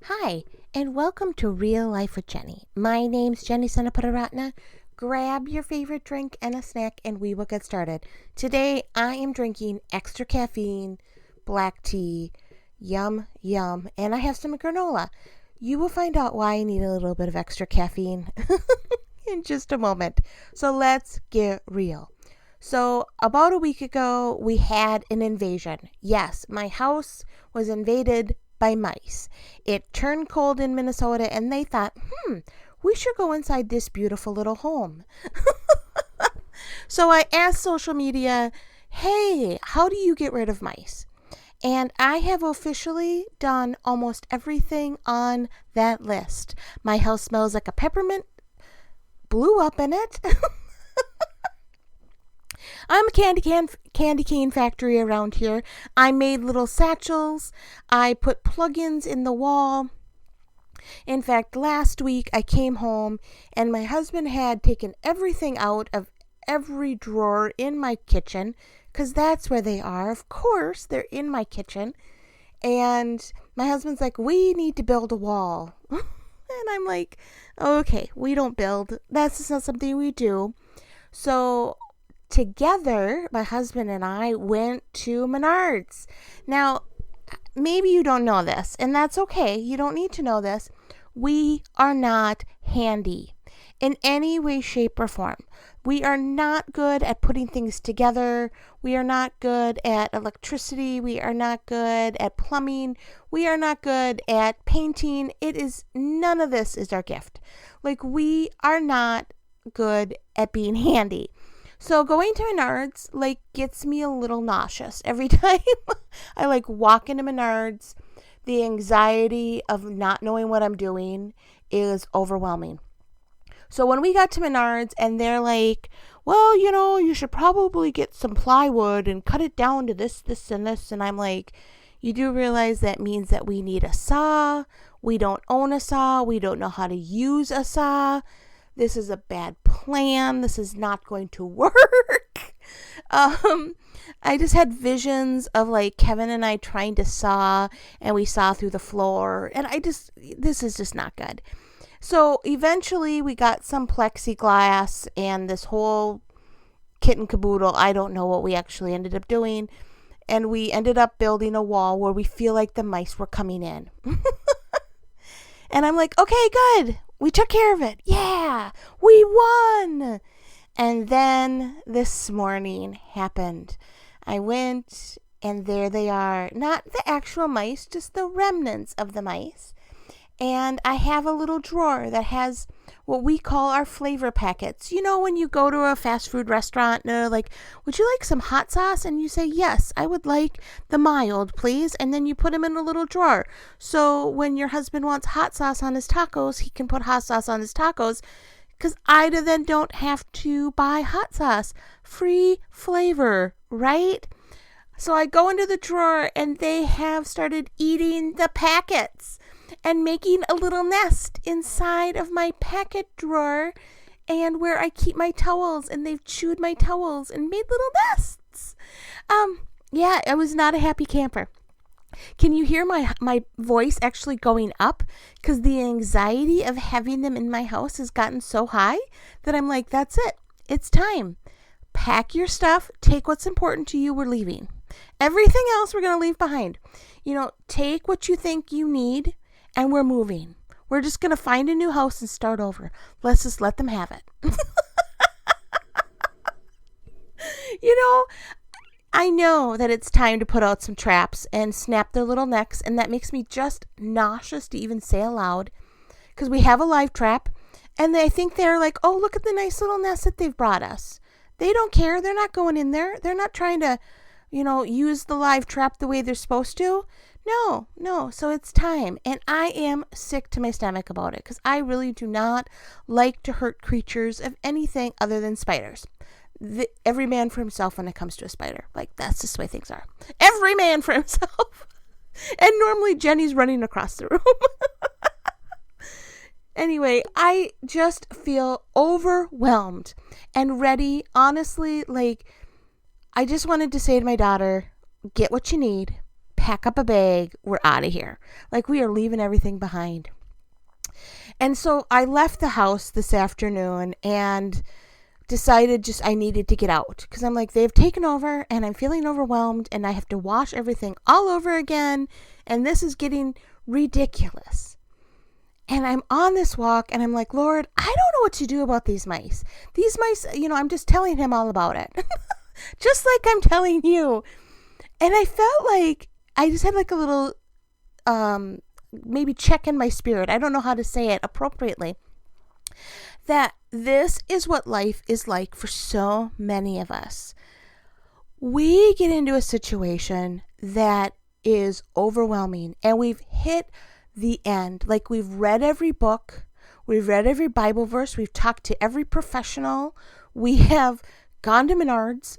Hi, and welcome to Real Life with Jenny. My name's Jenny Senaparatna. Grab your favorite drink and a snack, and we will get started. Today, I am drinking extra caffeine, black tea, yum, yum, and I have some granola. You will find out why I need a little bit of extra caffeine in just a moment. So let's get real. So about a week ago, we had an invasion. Yes, my house was invaded by mice. It turned cold in Minnesota and they thought, we should go inside this beautiful little home. So I asked social media, hey, how do you get rid of mice? And I have officially done almost everything on that list. My house smells like a peppermint blew up in it. I'm a candy cane factory around here. I made little satchels. I put plugins in the wall. In fact, last week I came home and my husband had taken everything out of every drawer in my kitchen, because that's where they are. Of course, they're in my kitchen. And my husband's like, we need to build a wall. And I'm like, okay, we don't build. That's just not something we do. So together, my husband and I went to Menards. Now, maybe you don't know this, and that's okay. You don't need to know this. We are not handy in any way, shape, or form. We are not good at putting things together. We are not good at electricity. We are not good at plumbing. We are not good at painting. None of this is our gift. We are not good at being handy. So going to Menards, gets me a little nauseous. Every time I, walk into Menards, the anxiety of not knowing what I'm doing is overwhelming. So when we got to Menards and they're like, well, you should probably get some plywood and cut it down to this, this, and this. And I'm like, you do realize that means that we need a saw. We don't own a saw. We don't know how to use a saw. This is a bad plan. This is not going to work. I just had visions of Kevin and I trying to saw, and we saw through the floor. And this is just not good. So eventually we got some plexiglass and this whole kit and caboodle. I don't know what we actually ended up doing. And we ended up building a wall where we feel like the mice were coming in. And I'm like, okay, good. We took care of it. Yeah, we won. And then this morning happened. I went and there they are. Not the actual mice, just the remnants of the mice. And I have a little drawer that has what we call our flavor packets. You know, when you go to a fast food restaurant and they're like, would you like some hot sauce? And you say, yes, I would like the mild, please. And then you put them in a little drawer. So when your husband wants hot sauce on his tacos, he can put hot sauce on his tacos, because I then don't have to buy hot sauce. Free flavor, right? So I go into the drawer and they have started eating the packets and making a little nest inside of my packet drawer and where I keep my towels, and they've chewed my towels and made little nests. Yeah, I was not a happy camper. Can you hear my voice actually going up? Because the anxiety of having them in my house has gotten so high that I'm like, that's it. It's time. Pack your stuff. Take what's important to you. We're leaving. Everything else we're going to leave behind. Take what you think you need. And we're moving. We're just going to find a new house and start over. Let's just let them have it. I know that it's time to put out some traps and snap their little necks. And that makes me just nauseous to even say aloud. Because we have a live trap. And I think they're like, oh, look at the nice little nest that they've brought us. They don't care. They're not going in there. They're not trying to, use the live trap the way they're supposed to. No. So it's time. And I am sick to my stomach about it, because I really do not like to hurt creatures of anything other than spiders. Every man for himself when it comes to a spider. That's just the way things are. Every man for himself. And normally Jenny's running across the room. Anyway, I just feel overwhelmed and ready. Honestly, I just wanted to say to my daughter, get what you need. pack up a bag, we're out of here. Like we are leaving everything behind. And so I left the house this afternoon and decided just I needed to get out because I'm like, they've taken over and I'm feeling overwhelmed and I have to wash everything all over again. And this is getting ridiculous. And I'm on this walk and I'm like, Lord, I don't know what to do about these mice. These mice, I'm just telling him all about it. Just like I'm telling you. And I felt like I just had like a little, maybe check in my spirit. I don't know how to say it appropriately. That this is what life is like for so many of us. We get into a situation that is overwhelming and we've hit the end. Like we've read every book, we've read every Bible verse, we've talked to every professional, we have gone to Menards.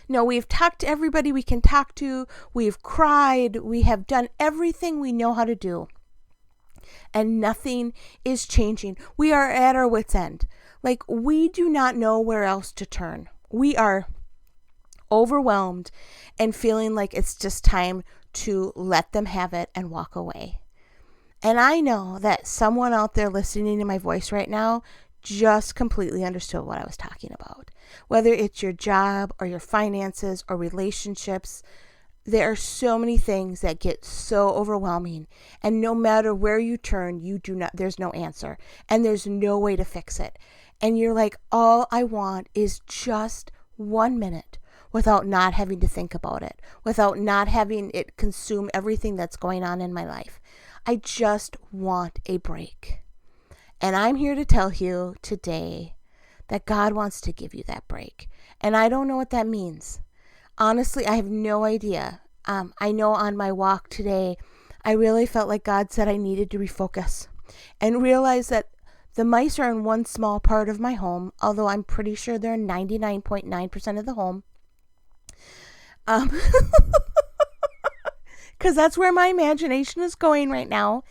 No, we've talked to everybody we can talk to, we've cried, we have done everything we know how to do. And nothing is changing. We are at our wits' end. Like we do not know where else to turn. We are overwhelmed and feeling like it's just time to let them have it and walk away. And I know that someone out there listening to my voice right now just completely understood what I was talking about. Whether it's your job or your finances or relationships, there are so many things that get so overwhelming, and no matter where you turn, there's no answer and there's no way to fix it. And you're like, all I want is just 1 minute without not having to think about it, without not having it consume everything that's going on in my life. I just want a break. And I'm here to tell you today that God wants to give you that break. And I don't know what that means. Honestly, I have no idea. I know on my walk today, I really felt like God said I needed to refocus and realize that the mice are in one small part of my home, although I'm pretty sure they're 99.9% of the home. Because that's where my imagination is going right now.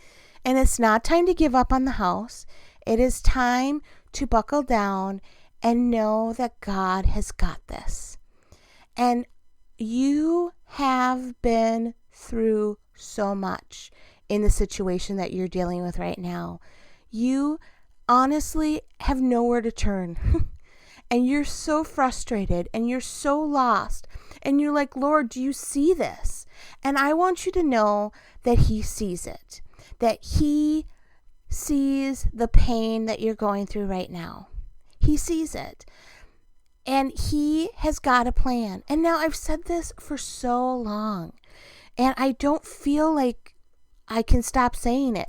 And it's not time to give up on the house. It is time to buckle down and know that God has got this. And you have been through so much in the situation that you're dealing with right now. You honestly have nowhere to turn. And you're so frustrated and you're so lost. And you're like, Lord, do you see this? And I want you to know that He sees it. That He sees the pain that you're going through right now. He sees it. And He has got a plan. And now I've said this for so long. And I don't feel like I can stop saying it.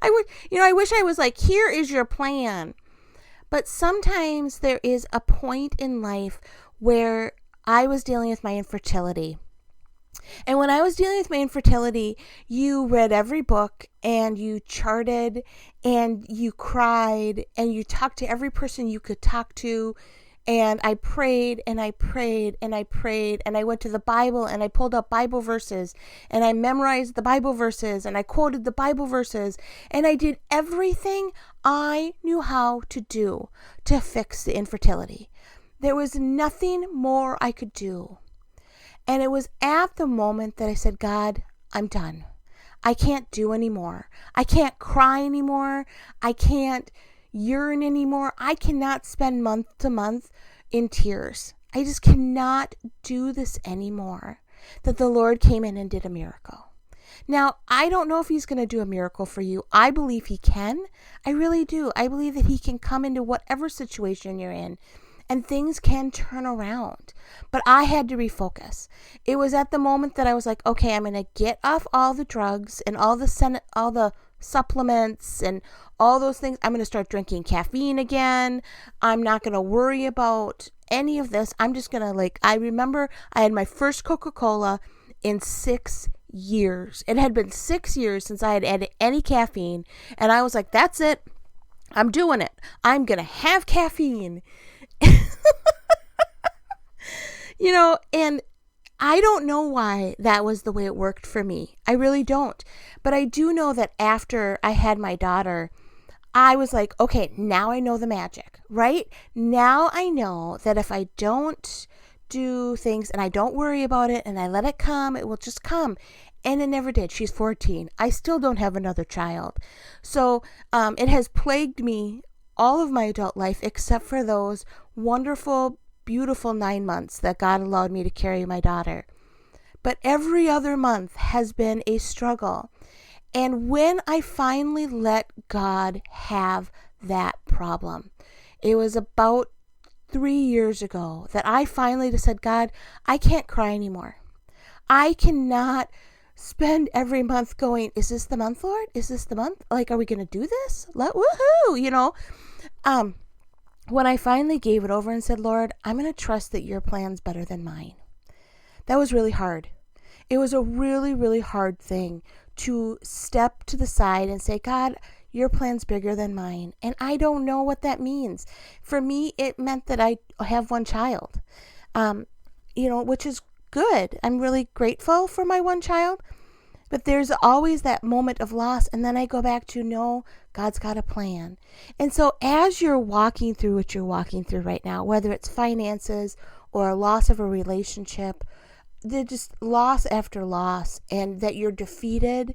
I wish I was like, here is your plan. But sometimes there is a point in life where I was dealing with my infertility. And when I was dealing with my infertility, you read every book and you charted and you cried and you talked to every person you could talk to. And I prayed and I prayed and I prayed and I went to the Bible and I pulled up Bible verses and I memorized the Bible verses and I quoted the Bible verses and I did everything I knew how to do to fix the infertility. There was nothing more I could do. And it was at the moment that I said, God, I'm done. I can't do anymore. I can't cry anymore. I can't yearn anymore. I cannot spend month to month in tears. I just cannot do this anymore. That the Lord came in and did a miracle. Now, I don't know if He's going to do a miracle for you. I believe He can. I really do. I believe that He can come into whatever situation you're in and things can turn around. But I had to refocus. It was at the moment that I was like, okay, I'm going to get off all the drugs and all the supplements and all those things. I'm going to start drinking caffeine again. I'm not going to worry about any of this. I'm just going to I remember I had my first Coca-Cola in 6 years. It had been 6 years since I had added any caffeine. And I was like, that's it. I'm doing it. I'm going to have caffeine. And I don't know why that was the way it worked for me. I really don't. But I do know that after I had my daughter, I was like, okay, now I know the magic, right? Now I know that if I don't do things and I don't worry about it and I let it come, it will just come. And it never did. She's 14. I still don't have another child. So it has plagued me all of my adult life except for those wonderful, beautiful 9 months that God allowed me to carry my daughter. But every other month has been a struggle. And when I finally let God have that problem, it was about 3 years ago that I finally just said, God, I can't cry anymore. I cannot spend every month going, is this the month, Lord? Is this the month? Like, are we going to do this? Woohoo, When I finally gave it over and said, Lord, I'm going to trust that your plan's better than mine. That was really hard. It was a really, really hard thing to step to the side and say, God, your plan's bigger than mine. And I don't know what that means. For me, it meant that I have one child, which is good. I'm really grateful for my one child. But there's always that moment of loss. And then I go back to, no, God's got a plan. And so as you're walking through what you're walking through right now, whether it's finances or a loss of a relationship, they're just loss after loss, and that you're defeated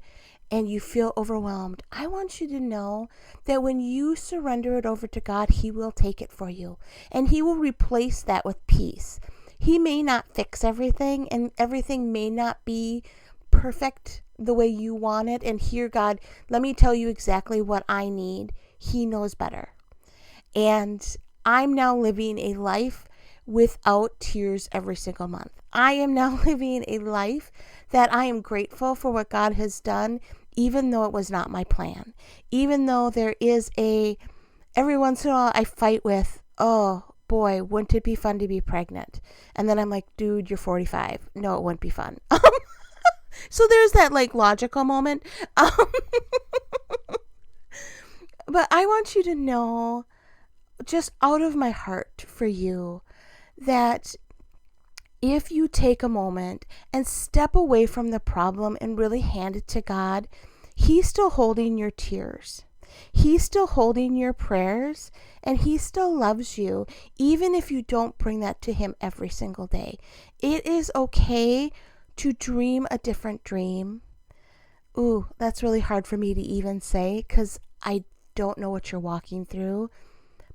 and you feel overwhelmed, I want you to know that when you surrender it over to God, He will take it for you. And He will replace that with peace. He may not fix everything, and everything may not be perfect the way you want it. And here, God, let me tell you exactly what I need. He knows better. And I'm now living a life without tears every single month. I am now living a life that I am grateful for what God has done, even though it was not my plan. Even though there is every once in a while I fight with, oh boy, wouldn't it be fun to be pregnant? And then I'm like, dude, you're 45. No, it wouldn't be fun. So there's that logical moment. But I want you to know, just out of my heart for you, that if you take a moment and step away from the problem and really hand it to God, He's still holding your tears. He's still holding your prayers, and He still loves you, even if you don't bring that to Him every single day. It is okay to dream a different dream. Ooh, that's really hard for me to even say because I don't know what you're walking through,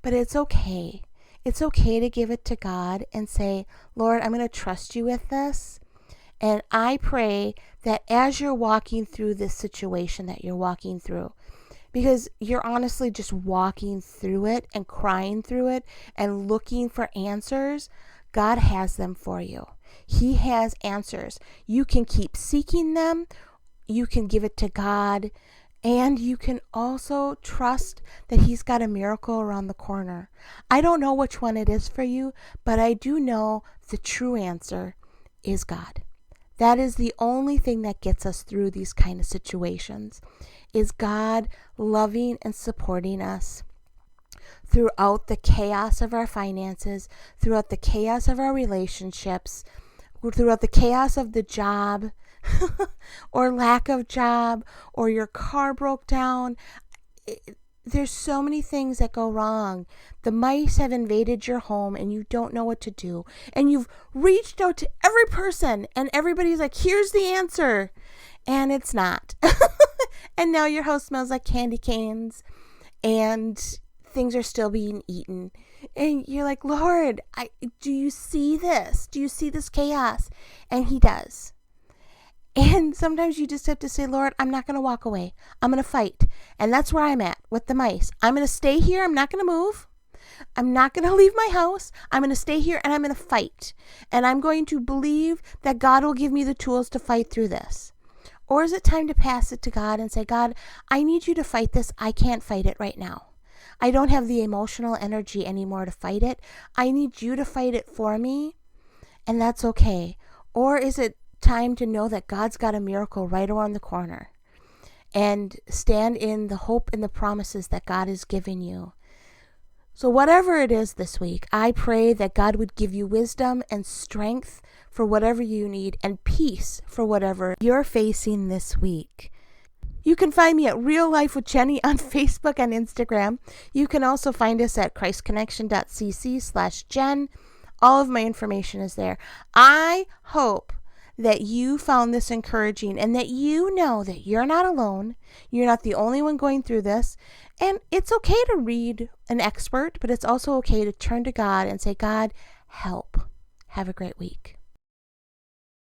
but it's okay. It's okay to give it to God and say, Lord, I'm going to trust you with this. And I pray that as you're walking through this situation that you're walking through, because you're honestly just walking through it and crying through it and looking for answers, God has them for you. He has answers. You can keep seeking them. You can give it to God. And you can also trust that He's got a miracle around the corner. I don't know which one it is for you, but I do know the true answer is God. That is the only thing that gets us through these kind of situations, is God loving and supporting us throughout the chaos of our finances, throughout the chaos of our relationships, throughout the chaos of the job, or lack of job, or your car broke down. There's so many things that go wrong. The mice have invaded your home and you don't know what to do. And you've reached out to every person and everybody's like, here's the answer. And it's not. And now your house smells like candy canes and things are still being eaten. And you're like, Lord, do you see this? Do you see this chaos? And He does. And sometimes you just have to say, Lord, I'm not going to walk away. I'm going to fight. And that's where I'm at with the mice. I'm going to stay here. I'm not going to move. I'm not going to leave my house. I'm going to stay here and I'm going to fight. And I'm going to believe that God will give me the tools to fight through this. Or is it time to pass it to God and say, God, I need you to fight this. I can't fight it right now. I don't have the emotional energy anymore to fight it. I need you to fight it for me. And that's okay. Or is it time to know that God's got a miracle right around the corner, and stand in the hope and the promises that God has given you? So whatever it is this week, I pray that God would give you wisdom and strength for whatever you need, and peace for whatever you're facing this week. You can find me at Real Life with Jenny on Facebook and Instagram. You can also find us at christconnection.cc/Jen All of my information is there. I hope that you found this encouraging and that you know that you're not alone. You're not the only one going through this. And it's okay to read an expert, but it's also okay to turn to God and say, God, help. Have a great week.